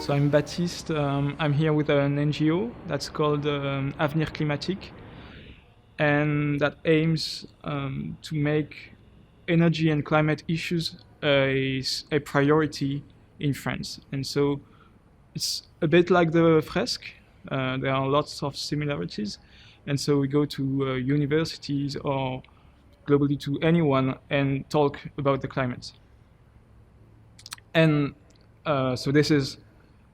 So I'm Baptiste. I'm here with an NGO that's called Avenir Climatique, and that aims to make energy and climate issues a priority in France. And so it's a bit like the Fresk. There are lots of similarities. And so we go to universities or globally to anyone and talk about the climate. And so this is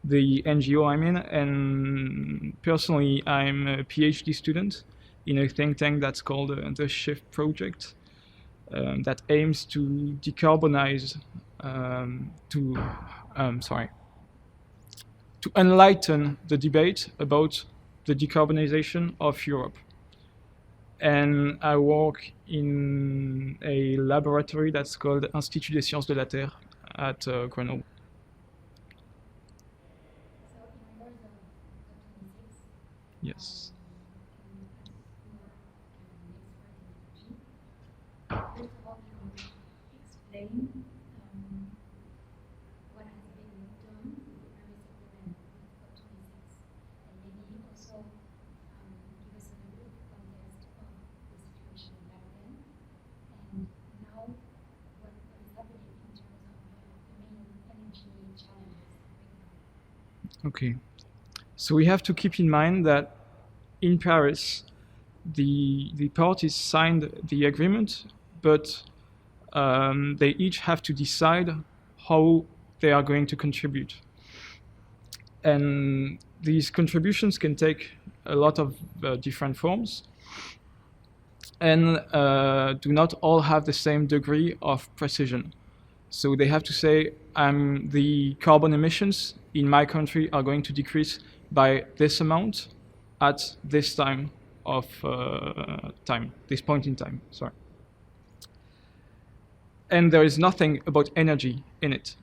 the NGO I'm in, and personally I'm a PhD student in a think tank that's called the Shift Project, that aims to decarbonize, to enlighten the debate about the decarbonization of Europe. And I work in a laboratory that's called Institut des Sciences de la Terre at Grenoble. Yes. First of all, can you explain what has been done with the Paris Agreement with COP26, and maybe also give us a little bit of context of the situation back then, and now what is happening in terms of the main energy challenges right now? Okay. So we have to keep in mind that in Paris, the parties signed the agreement, but they each have to decide how they are going to contribute. And these contributions can take a lot of different forms and do not all have the same degree of precision. So they have to say, the carbon emissions in my country are going to decrease by this amount at this time of this point in time, sorry. And there is nothing about energy in it,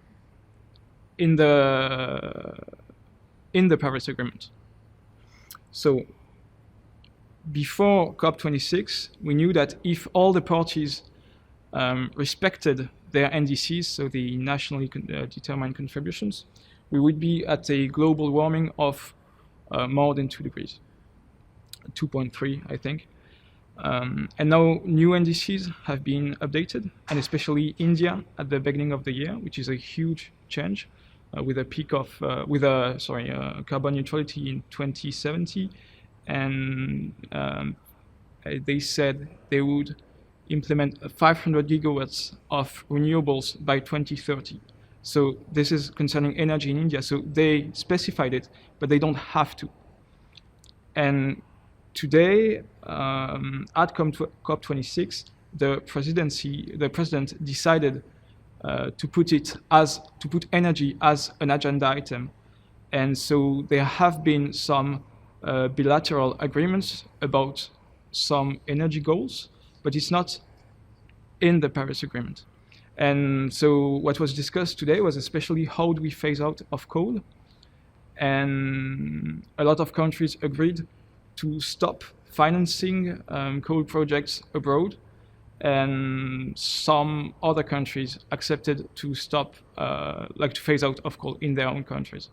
in the Paris Agreement. So before COP26, we knew that if all the parties respected their NDCs, so the nationally determined contributions, we would be at a global warming of more than 2 degrees, 2.3, I think. And now new NDCs have been updated, and especially India at the beginning of the year, which is a huge change, with a peak of, carbon neutrality in 2070. And they said they would implement 500 gigawatts of renewables by 2030. So this is concerning energy in India. So they specified it, but they don't have to. And today, at COP26, the president decided to put energy as an agenda item. And so there have been some bilateral agreements about some energy goals, but it's not in the Paris Agreement. And so what was discussed today was especially how do we phase out of coal. And a lot of countries agreed to stop financing coal projects abroad. And some other countries accepted to stop, to phase out of coal in their own countries.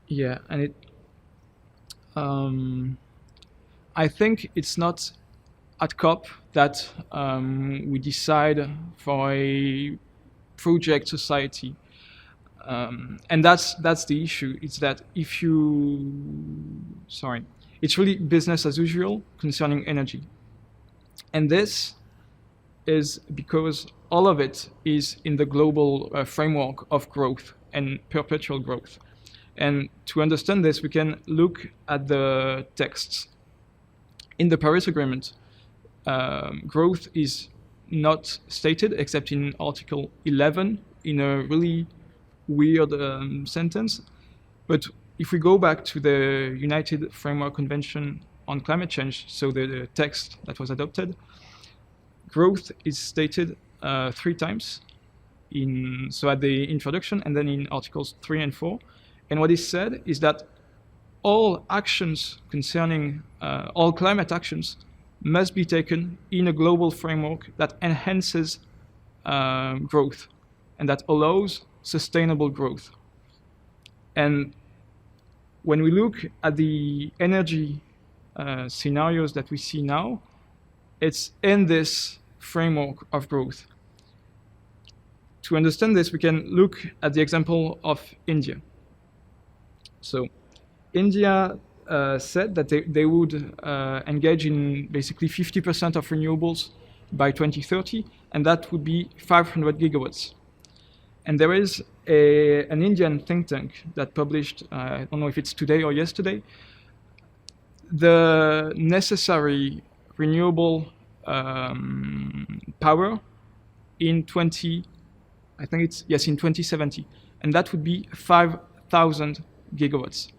Yeah, and I think it's not at COP that we decide for a project society, and that's the issue. It's that it's really business as usual concerning energy, and this is because all of it is in the global framework of growth and perpetual growth. And to understand this, we can look at the texts. In the Paris Agreement, growth is not stated except in Article 11 in a really weird sentence. But if we go back to the United Framework Convention on Climate Change, so the text that was adopted, growth is stated 3 times, so at the introduction and then in Articles 3 and 4. And what is said is that all actions concerning all climate actions must be taken in a global framework that enhances growth and that allows sustainable growth. And when we look at the energy scenarios that we see now, it's in this framework of growth. To understand this, we can look at the example of India. So India said that they would engage in basically 50% of renewables by 2030, and that would be 500 gigawatts. And there is an Indian think tank that published, I don't know if it's today or yesterday, the necessary renewable power in 2070, and that would be 5,000 gigawatts.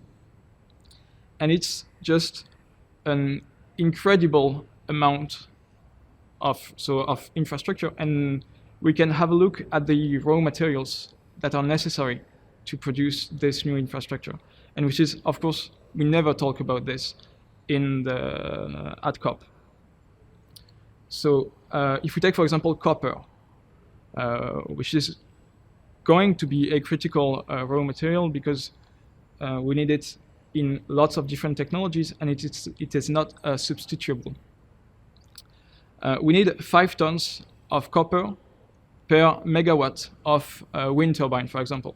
And it's just an incredible amount of infrastructure, and we can have a look at the raw materials that are necessary to produce this new infrastructure, and which is, of course, we never talk about this at COP. So if we take, for example, copper, which is going to be a critical raw material because we need it in lots of different technologies, and it is not substitutable. We need 5 tons of copper per megawatt of wind turbine, for example.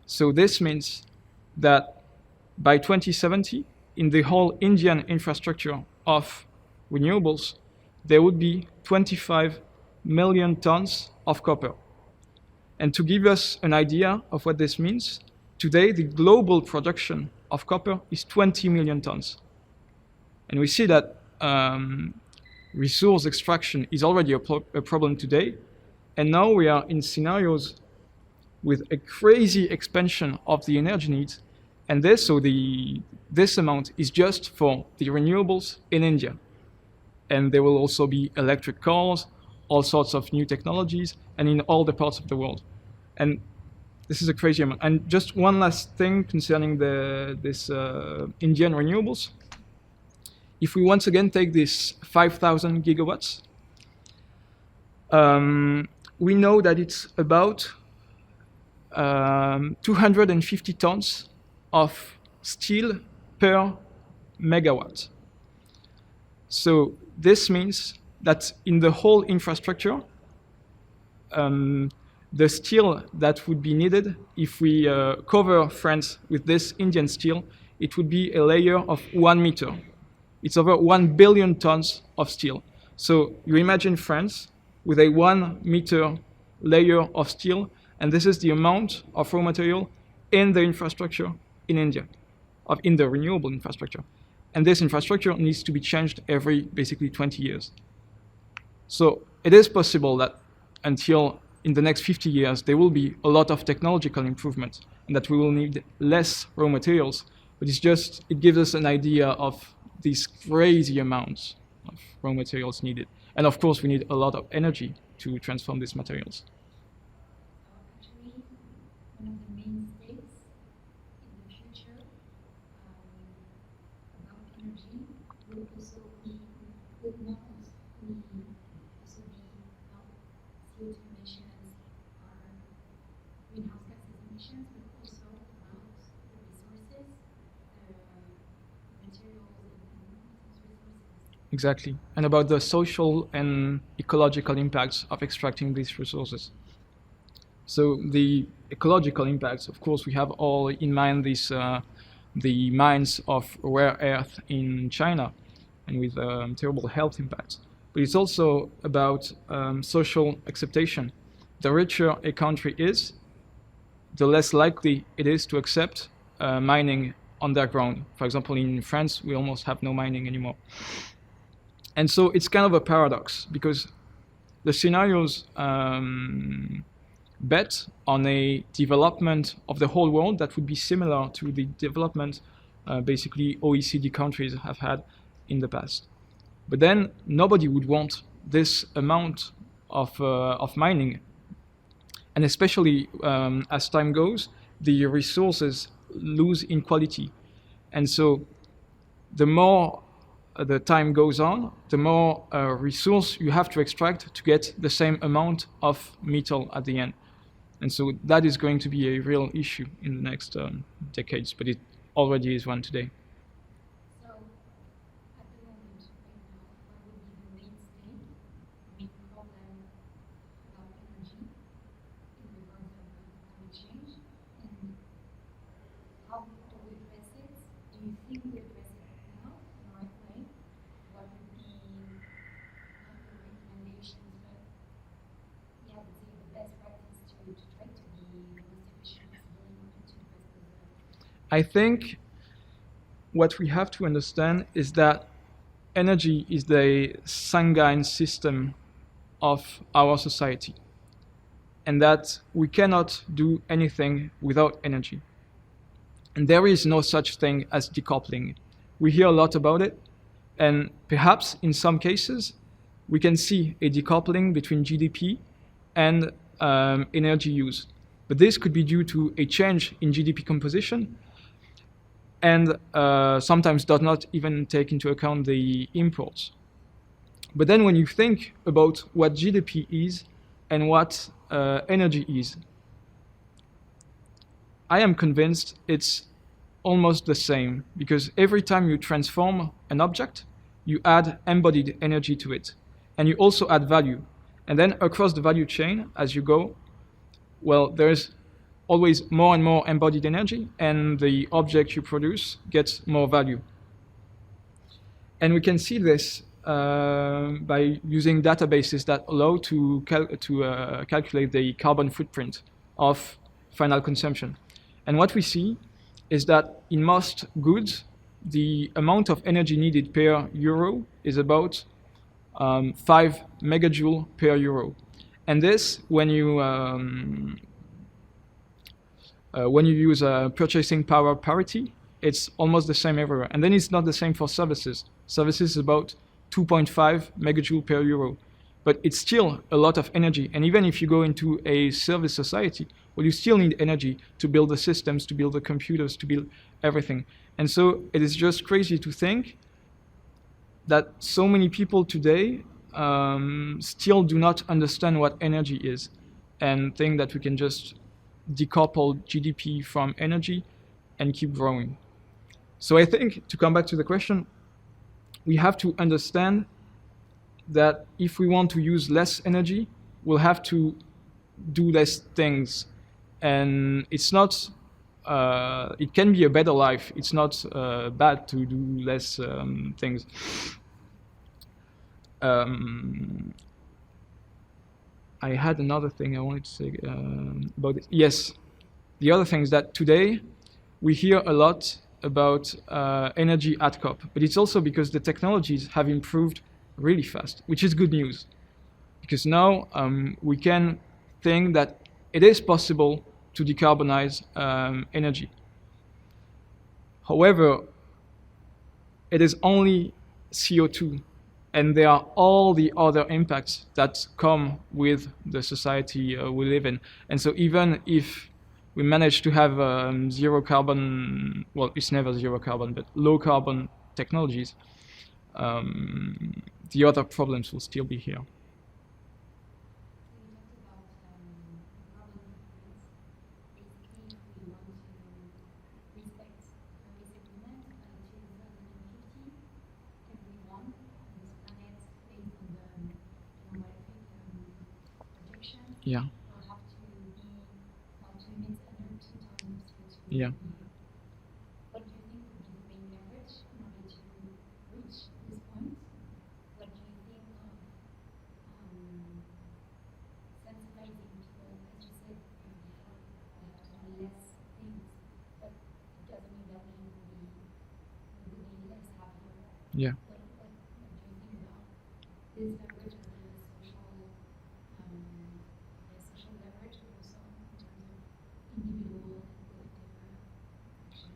So this means that by 2070, in the whole Indian infrastructure of renewables, there would be 25 million tons of copper. And to give us an idea of what this means, today the global production of copper is 20 million tons. And we see that resource extraction is already a problem today, and now we are in scenarios with a crazy expansion of the energy needs, and this amount is just for the renewables in India. And there will also be electric cars, all sorts of new technologies, and in all the parts of the world. And this is a crazy amount. And just one last thing concerning this Indian renewables. If we once again take this 5,000 gigawatts, we know that it's about 250 tons of steel per megawatt. So this means that in the whole infrastructure, the steel that would be needed, if we cover France with this Indian steel, it would be a layer of 1 meter. It's over 1 billion tons of steel. So you imagine France with a 1 meter layer of steel, and this is the amount of raw material in the infrastructure in India, in the renewable infrastructure. And this infrastructure needs to be changed every basically 20 years. So it is possible that until in the next 50 years, there will be a lot of technological improvement and that we will need less raw materials, but it gives us an idea of these crazy amounts of raw materials needed. And of course, we need a lot of energy to transform these materials. Actually, one of the main stakes in the future about energy will also be, will not also be about CO2 emissions or greenhouse gas emissions, but also about the resources, the materials and resources. Exactly, and about the social and ecological impacts of extracting these resources. So the ecological impacts, of course, we have all in mind the mines of rare earth in China, and with terrible health impacts. But it's also about social acceptation. The richer a country is, the less likely it is to accept mining underground. For example, in France, we almost have no mining anymore. And so it's kind of a paradox, because the scenarios bet on a development of the whole world that would be similar to the development basically OECD countries have had in the past. But then nobody would want this amount of mining. And especially as time goes, the resources lose in quality. And so the more the time goes on, the more resource you have to extract to get the same amount of metal at the end. And so that is going to be a real issue in the next decades, but it already is one today. So, at the moment, right now, what would be the main problem about energy in regards of climate change, and how do we address it? Do you think we address it now in the right way? What would be not the recommendations, but yeah, I would say the best practice to try to be the most efficient possible in order to address those? I think what we have to understand is that energy is the sanguine system of our society, and that we cannot do anything without energy. And there is no such thing as decoupling. We hear a lot about it, and perhaps in some cases we can see a decoupling between GDP and energy use. But this could be due to a change in GDP composition, and sometimes does not even take into account the imports. But then when you think about what GDP is and what energy is, I am convinced it's almost the same, because every time you transform an object, you add embodied energy to it, and you also add value. And then across the value chain, as you go, well, there's always more and more embodied energy, and the object you produce gets more value. And we can see this by using databases that allow to calculate the carbon footprint of final consumption. And what we see is that in most goods, the amount of energy needed per euro is about 5 megajoule per euro. And this, when you use purchasing power parity, it's almost the same everywhere. And then it's not the same for services. Services is about 2.5 megajoule per euro. But it's still a lot of energy. And even if you go into a service society, well, you still need energy to build the systems, to build the computers, to build everything. And so it is just crazy to think that so many people today still do not understand what energy is, and think that we can just decouple GDP from energy and keep growing. So I think, to come back to the question, we have to understand that if we want to use less energy, we'll have to do less things. And it's not, it can be a better life. It's not bad to do less things. I had another thing I wanted to say about it. Yes, the other thing is that today we hear a lot about energy at COP, but it's also because the technologies have improved really fast, which is good news. Because now we can think that it is possible to decarbonize energy. However, it is only CO2, and there are all the other impacts that come with the society we live in. And so even if we manage to have zero carbon, well, it's never zero carbon, but low carbon technologies, the other problems will still be here. Yeah. Will have to be not to emit under 2 tons of CO2. Yeah. What do you think would be the main leverage in order to reach this point? What do you think of sensitizing people, as you said before, we have to do less things, but it doesn't mean that we will be less happy. Yeah. What do you think about this leverage as a social leverage, but also in terms of individual and collective action?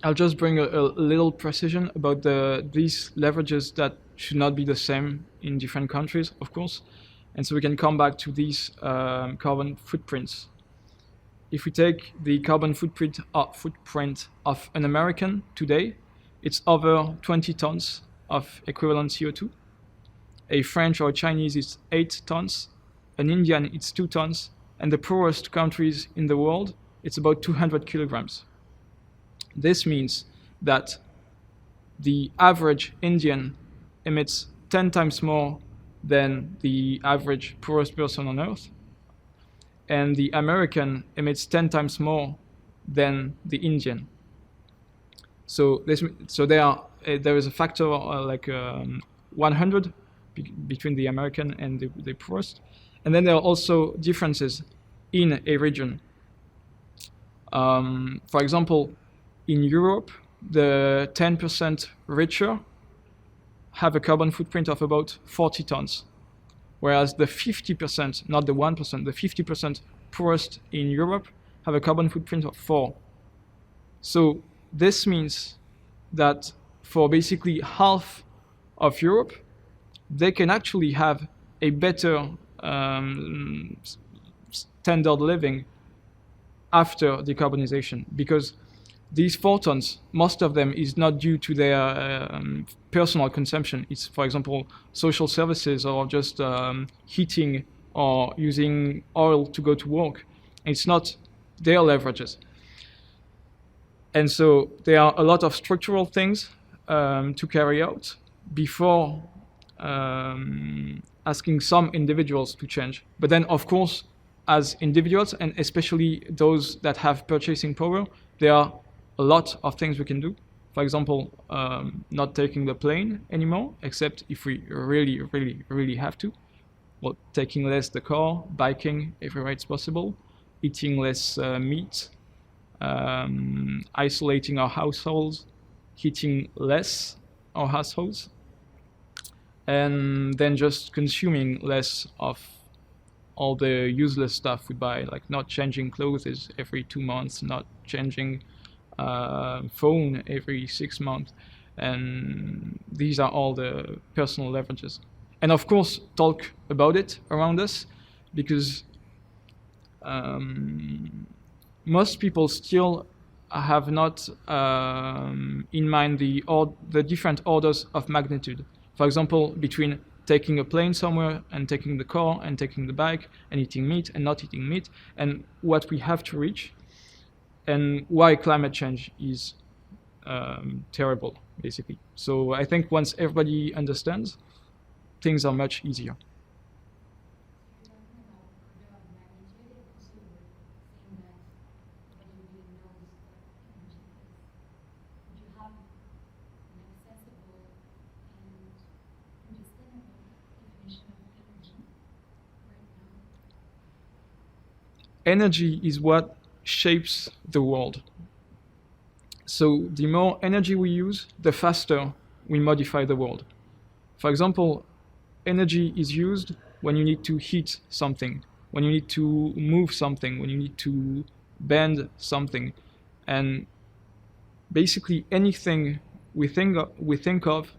I'll just bring a little precision about these leverages that should not be the same in different countries, of course. And so we can come back to these carbon footprints. If we take the carbon footprint of an American today, it's over 20 tons of equivalent CO2. A French or a Chinese is 8 tons. An Indian, it's 2 tons. And the poorest countries in the world, it's about 200 kilograms. This means that the average Indian emits 10 times more than the average poorest person on Earth, and the American emits 10 times more than the Indian. So there is a factor like 100 between the American and the poorest, and then there are also differences in a region. For example, in Europe, the 10% richer have a carbon footprint of about 40 tons, whereas the 50%, not the 1%, the 50% poorest in Europe have a carbon footprint of 4. So this means that for basically half of Europe, they can actually have a better standard living after decarbonization, because these 4 tons, most of them is not due to their personal consumption. It's, for example, social services or just heating or using oil to go to work. It's not their leverages. And so there are a lot of structural things to carry out before asking some individuals to change. But then, of course, as individuals, and especially those that have purchasing power, there are a lot of things we can do. For example, not taking the plane anymore, except if we really, really, really have to. Well, taking less the car, biking everywhere it's possible, eating less meat, isolating our households, heating less our households, and then just consuming less of all the useless stuff we buy, like not changing clothes every 2 months, not changing phone every 6 months, and these are all the personal leverages. And of course, talk about it around us, because most people still have not in mind the different orders of magnitude. For example, between taking a plane somewhere and taking the car and taking the bike and eating meat and not eating meat, and what we have to reach, and why climate change is terrible, basically. So I think once everybody understands, things are much easier. Energy is what shapes the world. So the more energy we use, the faster we modify the world. For example, energy is used when you need to heat something, when you need to move something, when you need to bend something. And basically anything we think of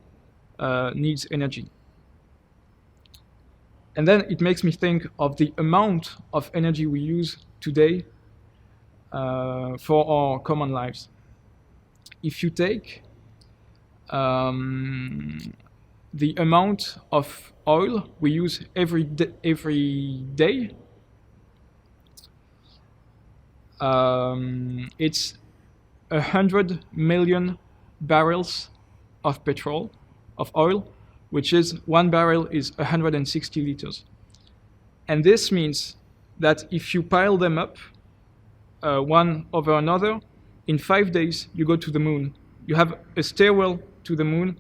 needs energy. And then it makes me think of the amount of energy we use today for our common lives. If you take the amount of oil we use every day, it's 100 million barrels of petrol, of oil, which is 1 barrel is 160 liters. And this means that if you pile them up, one over another, in 5 days you go to the moon. You have a stairwell to the moon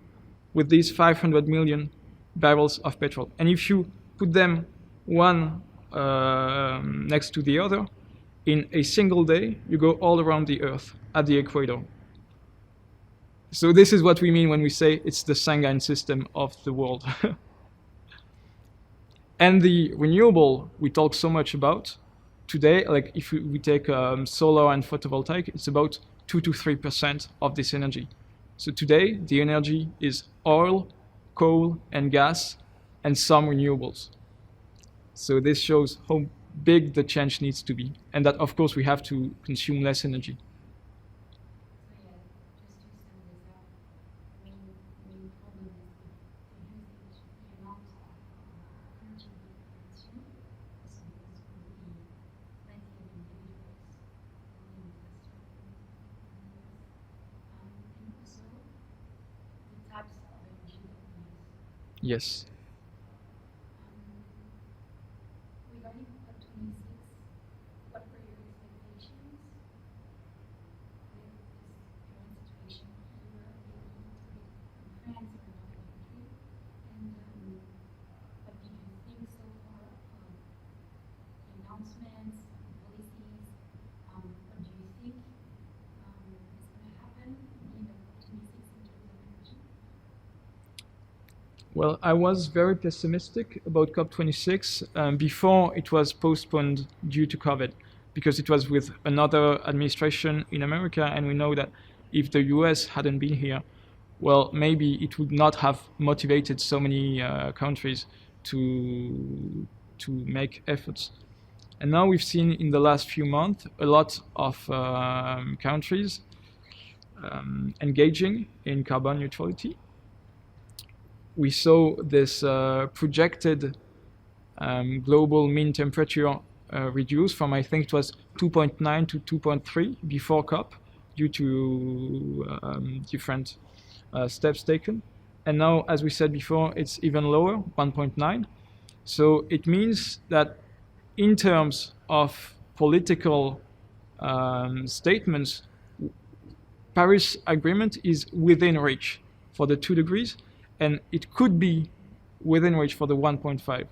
with these 500 million barrels of petrol. And if you put them one next to the other, in a single day you go all around the Earth at the equator. So this is what we mean when we say it's the Sanguine system of the world. And the renewable we talk so much about today, like if we take solar and photovoltaic, it's about 2 to 3% of this energy. So today, the energy is oil, coal, and gas, and some renewables. So this shows how big the change needs to be, and that, of course, we have to consume less energy. Yes. Regarding COP26, what were your expectations with this current situation? You were able to in France or another country, and what did you think so far of the announcements, the policies? What do you think is going to happen at the end of COP26 in terms of energy? Well, I was very pessimistic about COP26 before it was postponed due to COVID, because it was with another administration in America, and we know that if the US hadn't been here, well, maybe it would not have motivated so many countries to make efforts. And now we've seen in the last few months a lot of countries engaging in carbon neutrality. We saw this projected global mean temperature reduce from, I think it was 2.9 to 2.3 before COP, due to different steps taken. And now, as we said before, it's even lower, 1.9. So it means that in terms of political statements, Paris Agreement is within reach for the 2 degrees, and it could be within reach for the 1.5.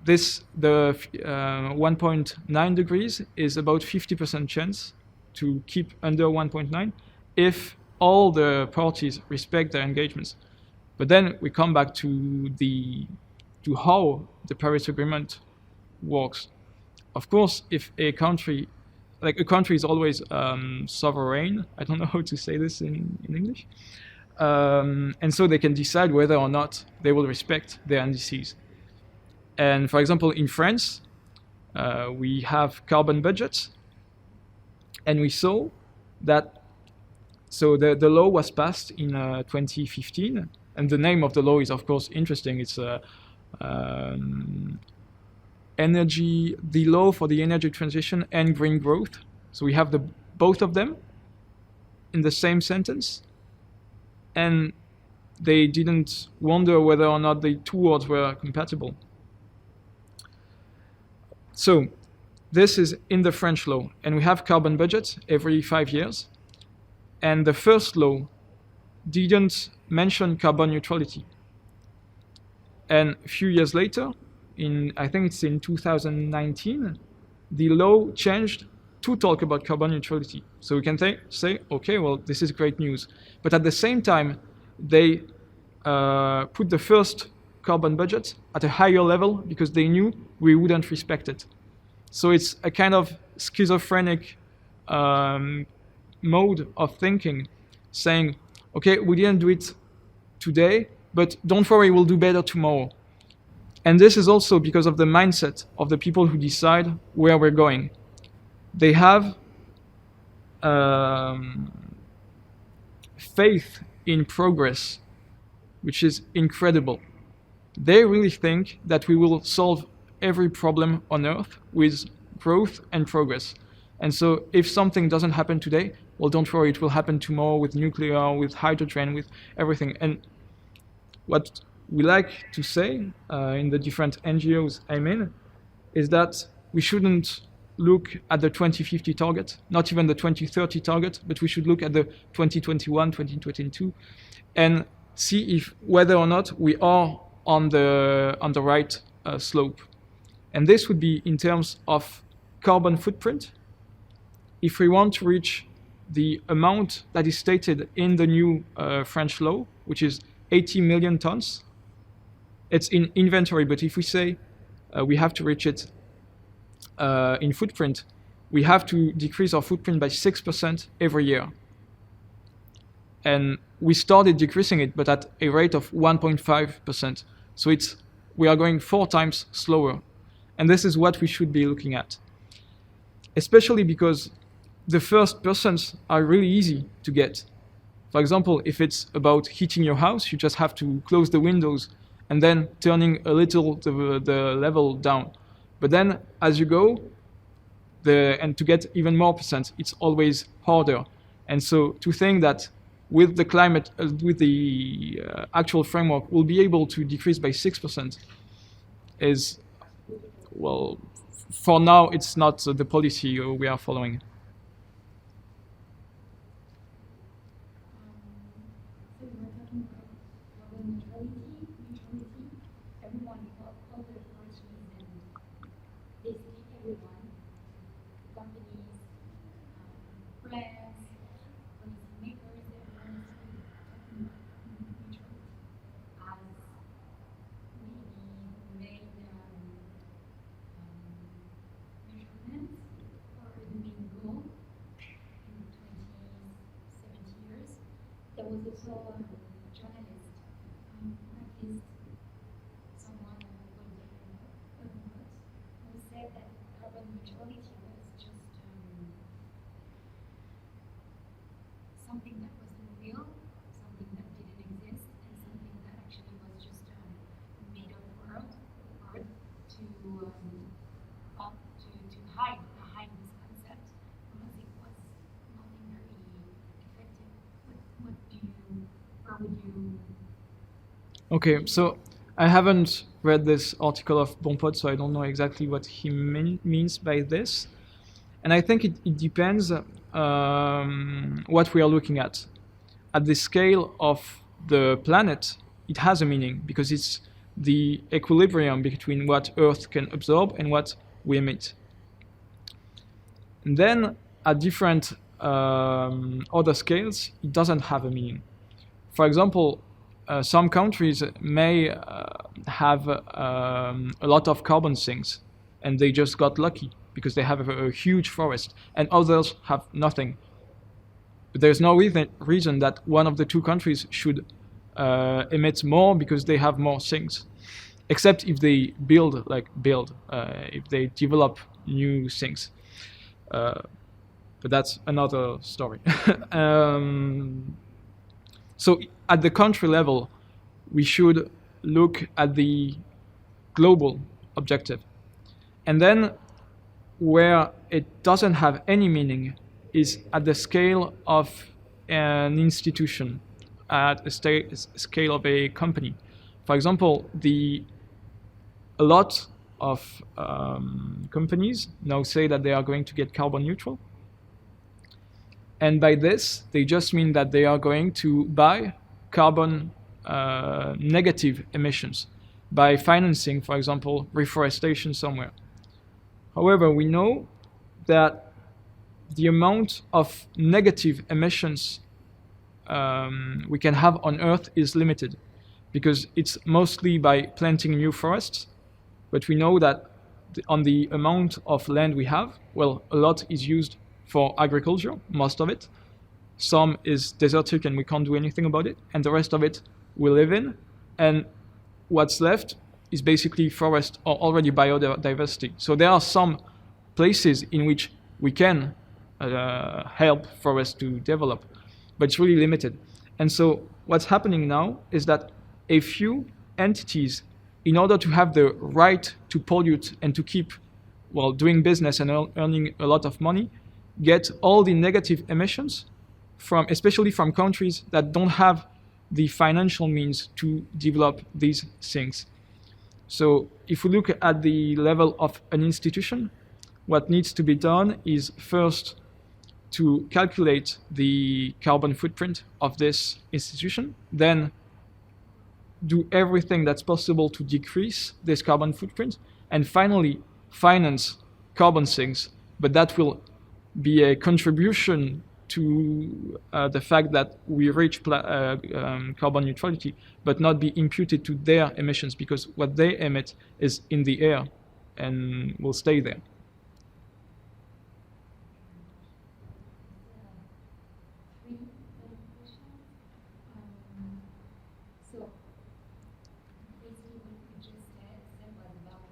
The 1.9 degrees is about 50% chance to keep under 1.9 if all the parties respect their engagements. But then we come back to how the Paris Agreement works. Of course, if a country is always sovereign, I don't know how to say this in English, and so they can decide whether or not they will respect their NDCs. And for example, in France, we have carbon budgets, and we saw that, so the law was passed in 2015, and the name of the law is of course interesting. It's the law for the energy transition and green growth. So we have both of them in the same sentence, and they didn't wonder whether or not the two words were compatible. So this is in the French law, and we have carbon budgets every 5 years, and the first law didn't mention carbon neutrality. And a few years later, I think it's in 2019, the law changed to talk about carbon neutrality. So we can say, okay, well, this is great news. But at the same time, they put the first carbon budget at a higher level because they knew we wouldn't respect it. So it's a kind of schizophrenic mode of thinking, saying, okay, we didn't do it today, but don't worry, we'll do better tomorrow. And this is also because of the mindset of the people who decide where we're going. They have faith in progress, which is incredible. They really think that we will solve every problem on Earth with growth and progress. And so if something doesn't happen today, well, don't worry, it will happen tomorrow with nuclear, with hydrogen, with everything. And what we like to say in the different NGOs I'm in is that we shouldn't look at the 2050 target, not even the 2030 target, but we should look at the 2021, 2022, and see whether or not we are on the right slope. And this would be in terms of carbon footprint. If we want to reach the amount that is stated in the new French law, which is 80 million tons. It's in inventory, but if we say we have to reach it in footprint, we have to decrease our footprint by 6% every year. And we started decreasing it, but at a rate of 1.5%. So we are going 4 times slower. And this is what we should be looking at. Especially because the first percents are really easy to get. For example, if it's about heating your house, you just have to close the windows and then turning a little the level down. But then as you go, and to get even more percent, it's always harder. And so to think that with the climate, with the actual framework, we'll be able to decrease by 6% is, well, for now, it's not the policy we are following. So we were talking about carbon neutrality. Everyone, all the parties, and basically everyone, companies, brands, policymakers, everyone is talking about neutrality as maybe made measurements or the main goal in 20, 70 years. There was also a journalist, at least someone who said that carbon neutrality was just something that wasn't real, something that didn't exist, and something that actually was just made up word to hide this concept because it was nothing very effective. Where would you? Okay, so I haven't read this article of Bonpot, so I don't know exactly what he means by this. And I think it depends what we are looking at. At the scale of the planet, it has a meaning because it's the equilibrium between what Earth can absorb and what we emit. And then at different other scales, it doesn't have a meaning. For example, some countries may have a lot of carbon sinks, and they just got lucky because they have a huge forest, and others have nothing. But there's no reason that one of the two countries should emit more because they have more sinks, except if they if they develop new sinks. But that's another story. So at the country level, we should look at the global objective. And then where it doesn't have any meaning is at the scale of an institution, at a scale of a company. For example, a lot of companies now say that they are going to get carbon neutral. And by this, they just mean that they are going to buy carbon negative emissions by financing, for example, reforestation somewhere. However, we know that the amount of negative emissions we can have on Earth is limited because it's mostly by planting new forests. But we know that on the amount of land we have, well, a lot is used for agriculture, most of it. Some is desertic and we can't do anything about it, and the rest of it we live in. And what's left is basically forest or already biodiversity. So there are some places in which we can help forests to develop, but it's really limited. And so what's happening now is that a few entities, in order to have the right to pollute and to keep, well, doing business and earning a lot of money, get all the negative emissions from, especially from countries that don't have the financial means to develop these things. So if we look at the level of an institution, what needs to be done is first to calculate the carbon footprint of this institution, then do everything that's possible to decrease this carbon footprint, and finally finance carbon sinks, but that will be a contribution to the fact that we reach carbon neutrality, but not be imputed to their emissions, because what they emit is in the air and will stay there. Three questions. So basically what you just said was about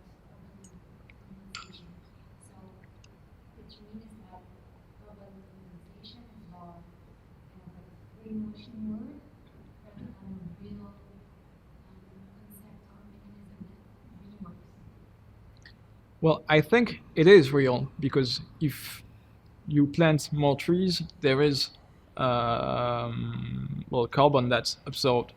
compensation. So which means that global compensation is more kind of like greenwashing word rather than a real concept or mechanism that really works. Well, I think it is real, because if you plant more trees, there is well, carbon that's absorbed.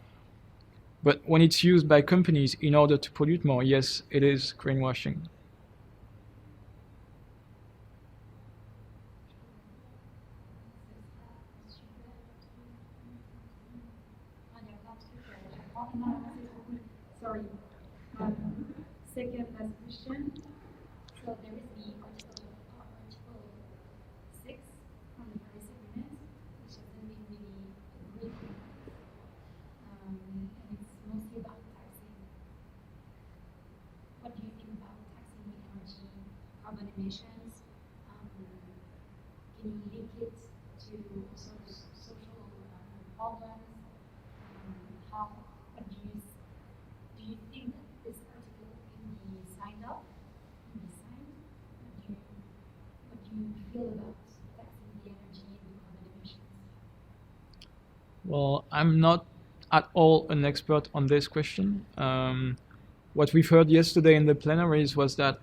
But when it's used by companies in order to pollute more, yes, it is greenwashing. Sorry. Second last question. So there is the Article 6 from the Paris Agreement, which hasn't been really agreed on. And it's mostly about taxing. What do you think about taxing the energy, carbon emissions? Can you link it to also social problems? What do you think that this article can be signed up? Can be signed? What do you feel about taxing the energy and the carbon emissions? Well, I'm not at all an expert on this question. What we've heard yesterday in the plenaries was that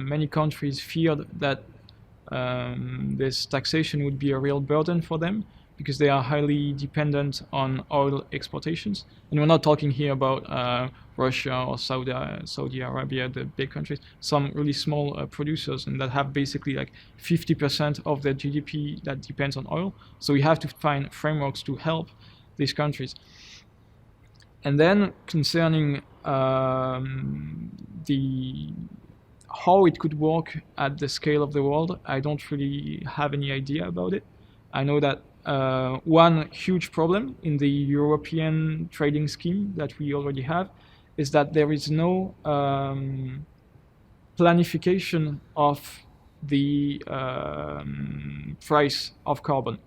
many countries feared that this taxation would be a real burden for them, because they are highly dependent on oil exportations. And we're not talking here about Russia or Saudi Arabia, the big countries, some really small producers, and that have basically like 50% of their GDP that depends on oil. So we have to find frameworks to help these countries. And then concerning how it could work at the scale of the world, I don't really have any idea about it. I know that one huge problem in the European trading scheme that we already have is that there is no planification of the price of carbon.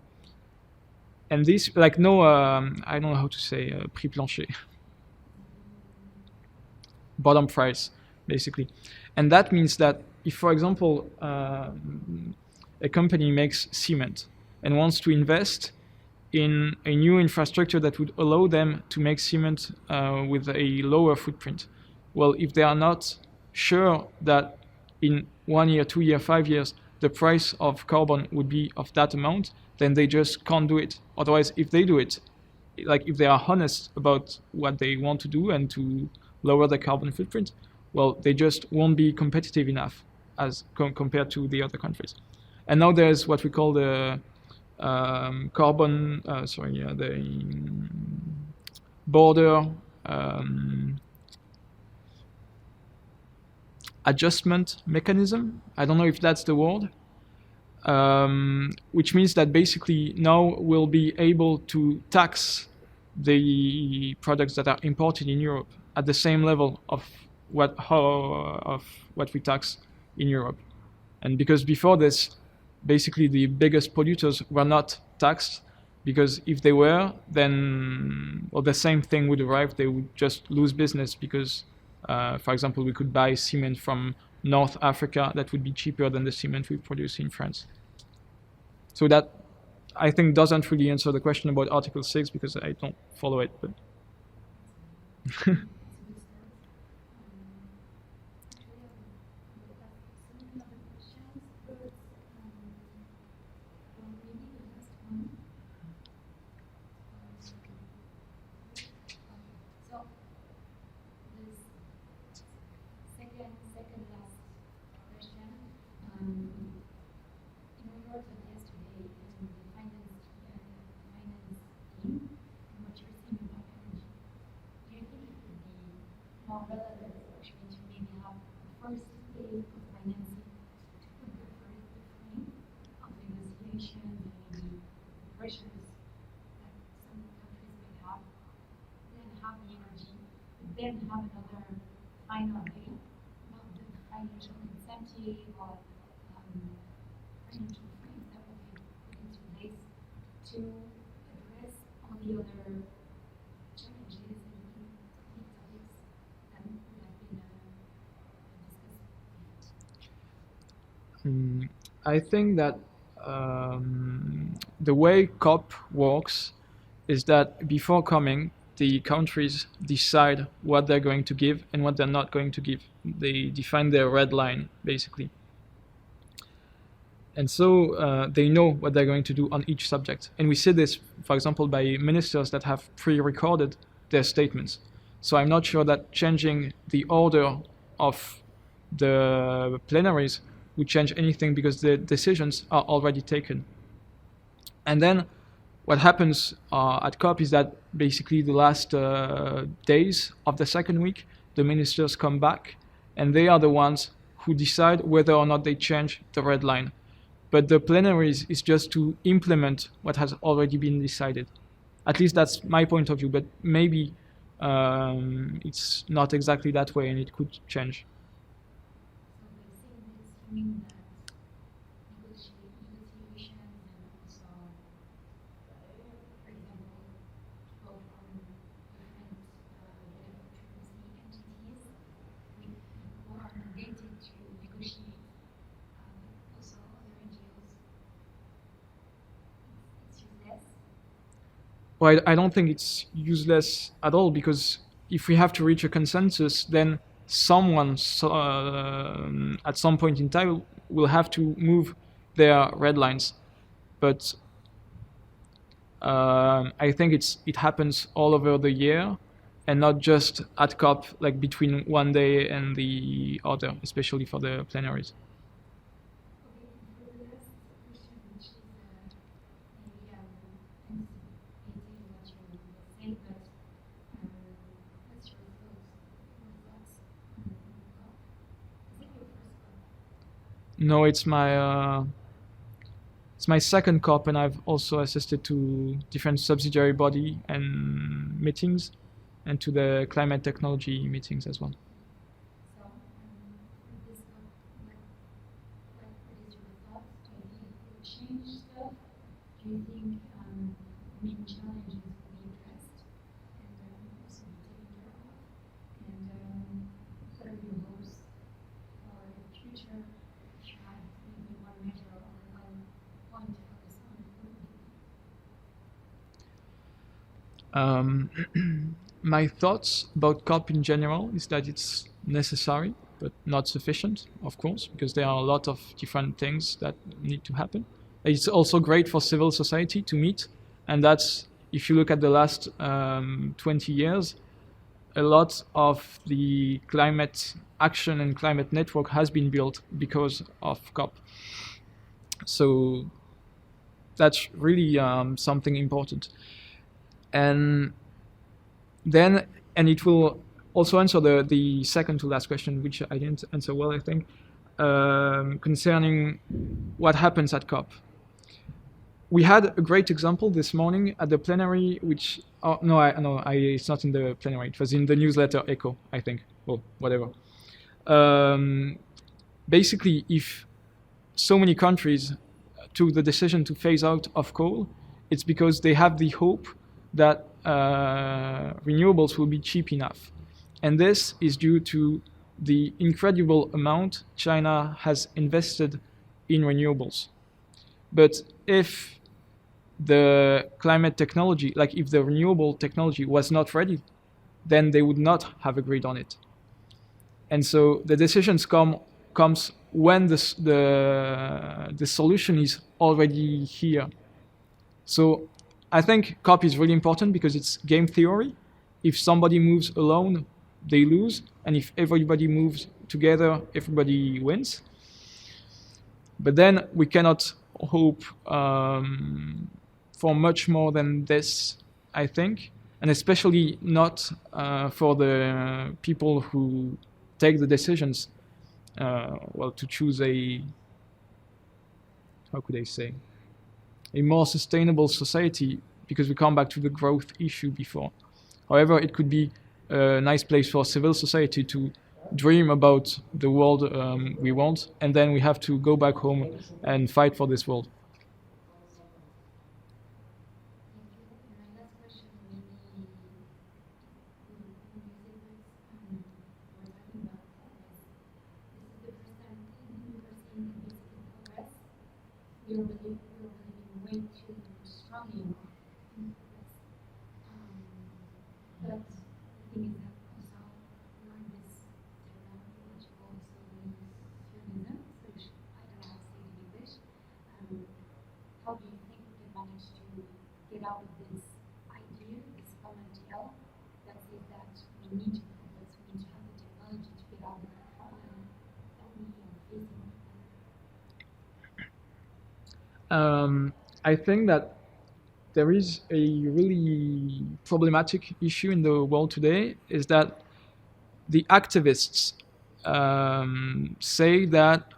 And this, like, no, I don't know how to say, prix plancher, bottom price, basically. And that means that if, for example, a company makes cement and wants to invest in a new infrastructure that would allow them to make cement with a lower footprint, well, if they are not sure that in 1 year, 2 years, 5 years, the price of carbon would be of that amount, then they just can't do it. Otherwise, if they do it, like if they are honest about what they want to do and to lower the carbon footprint, well, they just won't be competitive enough as compared to the other countries. And now there's what we call the the border adjustment mechanism. I don't know if that's the word. Which means that basically now we'll be able to tax the products that are imported in Europe at the same level of what we tax in Europe. And because before this, basically the biggest polluters were not taxed, because if they were, then the same thing would arrive. They would just lose business because, for example, we could buy cement from North Africa that would be cheaper than the cement we produce in France. So that, I think, doesn't really answer the question about Article 6, because I don't follow it. But then have another final way, not the financial incentive or financial frames that will be put into place to address all the other challenges and big topics that would have been discussed. I think that the way COP works is that before coming, the countries decide what they're going to give and what they're not going to give. They define their red line, basically. And so they know what they're going to do on each subject. And we see this, for example, by ministers that have pre-recorded their statements. So I'm not sure that changing the order of the plenaries would change anything because the decisions are already taken. And then what happens at COP is that basically the last days of the second week, the ministers come back and they are the ones who decide whether or not they change the red line. But the plenaries is just to implement what has already been decided. At least that's my point of view, but maybe it's not exactly that way and it could change. So basically, assuming that negotiations and also, for example, people from different biodiversity entities who are mandated to negotiate, also other NGOs, it's useless. Well, I don't think it's useless at all, because if we have to reach a consensus, then someone at some point in time will have to move their red lines. But I think it happens all over the year and not just at COP, like between one day and the other, especially for the plenaries. Okay, for the last question, which is maybe anticipating what you will say, but what's your thoughts on COP? Is it your first COP? No, it's my second COP, and I've also assisted to different subsidiary body and meetings, and to the climate technology meetings as well. So, with this COP, what is your thoughts? Do you think it will change stuff? Do you think main challenges will be addressed and also be taken care of? And what are your hopes for the future? If you had maybe one measure or one point to focus on, what would it be? My thoughts about COP in general is that it's necessary, but not sufficient, of course, because there are a lot of different things that need to happen. It's also great for civil society to meet, and that's, if you look at the last 20 years, a lot of the climate action and climate network has been built because of COP. So that's really something important. And it will also answer the second to last question, which I didn't answer well, I think, concerning what happens at COP. We had a great example this morning at the plenary, which, it's not in the plenary, it was in the newsletter Echo, I think, or whatever. Basically, if so many countries took the decision to phase out of coal, it's because they have the hope that renewables will be cheap enough. And this is due to the incredible amount China has invested in renewables. But if the climate technology, like if the renewable technology was not ready, then they would not have agreed on it. And so the decisions comes when the solution is already here. So I think COP is really important because it's game theory. If somebody moves alone, they lose. And if everybody moves together, everybody wins. But then we cannot hope for much more than this, I think. And especially not for the people who take the decisions, to choose a more sustainable society, because we come back to the growth issue before. However, it could be a nice place for civil society to dream about the world we want, and then we have to go back home and fight for this world. My last question maybe we're talking about progress. This is the first time we're seeing progress. We're believing way too strongly in progress. But the thing is that also we're in this technological solutionism, I don't know how to say it in English. How do you think we can manage to get out of this idea, this common tale that says that we need to progress, we need to have the technology to get out of the problem that we are facing? I think that there is a really problematic issue in the world today, is that the activists say that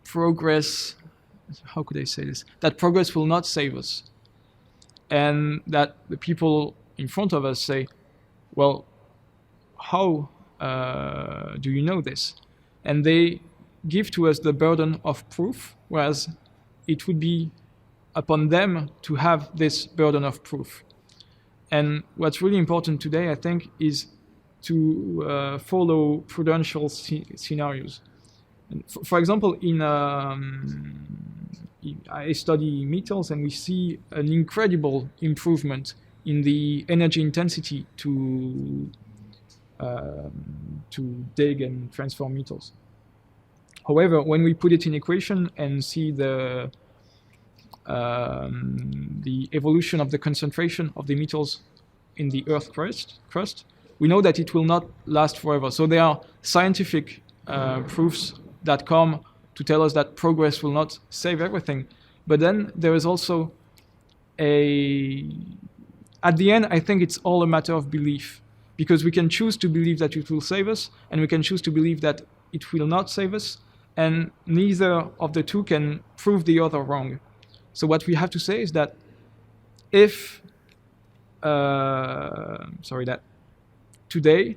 progress, how could I say this? That progress will not save us. And that the people in front of us say, well, how do you know this? And they give to us the burden of proof, whereas it would be upon them to have this burden of proof. And what's really important today, I think, is to follow prudential scenarios. And for example, I study metals, and we see an incredible improvement in the energy intensity to dig and transform metals. However, when we put it in equation and see the evolution of the concentration of the metals in the Earth crust, we know that it will not last forever. So there are scientific proofs that come to tell us that progress will not save everything. But then there is also at the end, I think it's all a matter of belief, because we can choose to believe that it will save us, and we can choose to believe that it will not save us, and neither of the two can prove the other wrong. So what we have to say is that that today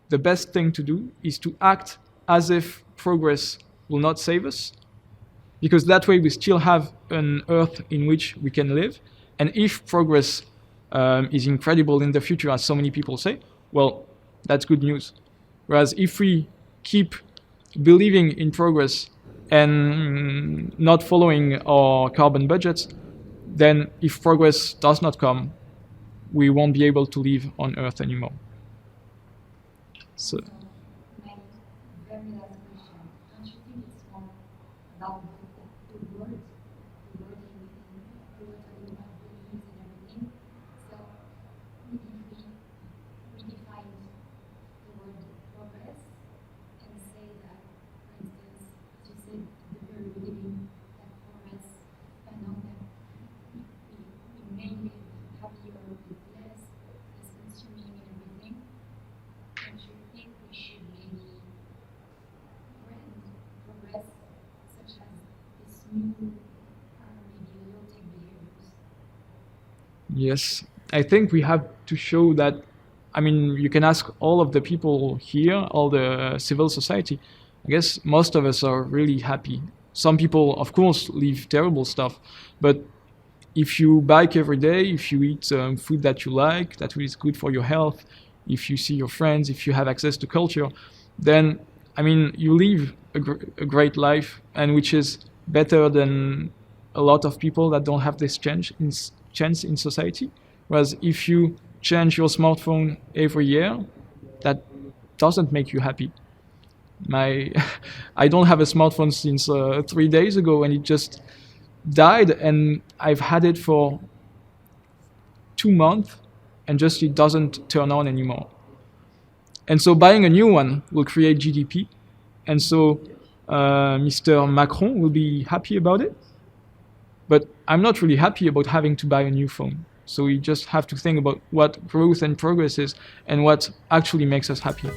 the best thing to do is to act as if progress will not save us, because that way we still have an Earth in which we can live. And if progress is incredible in the future, as so many people say, well, that's good news. Whereas if we keep believing in progress and not following our carbon budgets, then if progress does not come, we won't be able to live on Earth anymore. So. My very last question, don't you think it's more about the word in we were talking about beliefs and everything? So maybe if we define the word progress and say that, for instance, as you said at the very beginning, that progress, I know that we may live happier with less consuming and everything. Don't you think we should maybe brand progress such as this new maybe low-tech behaviors? Yes, I think we have to show that. I mean, you can ask all of the people here, all the civil society. I guess most of us are really happy. Some people, of course, live terrible stuff, but if you bike every day, if you eat food that you like, that is good for your health, if you see your friends, if you have access to culture, then, I mean, you live a great life, and which is better than a lot of people that don't have this chance in society. Whereas if you change your smartphone every year, that doesn't make you happy. I don't have a smartphone since 3 days ago, and it just died, and I've had it for 2 months, and just it doesn't turn on anymore. And so buying a new one will create GDP, and so Mr. Macron will be happy about it. But I'm not really happy about having to buy a new phone. So we just have to think about what growth and progress is and what actually makes us happy.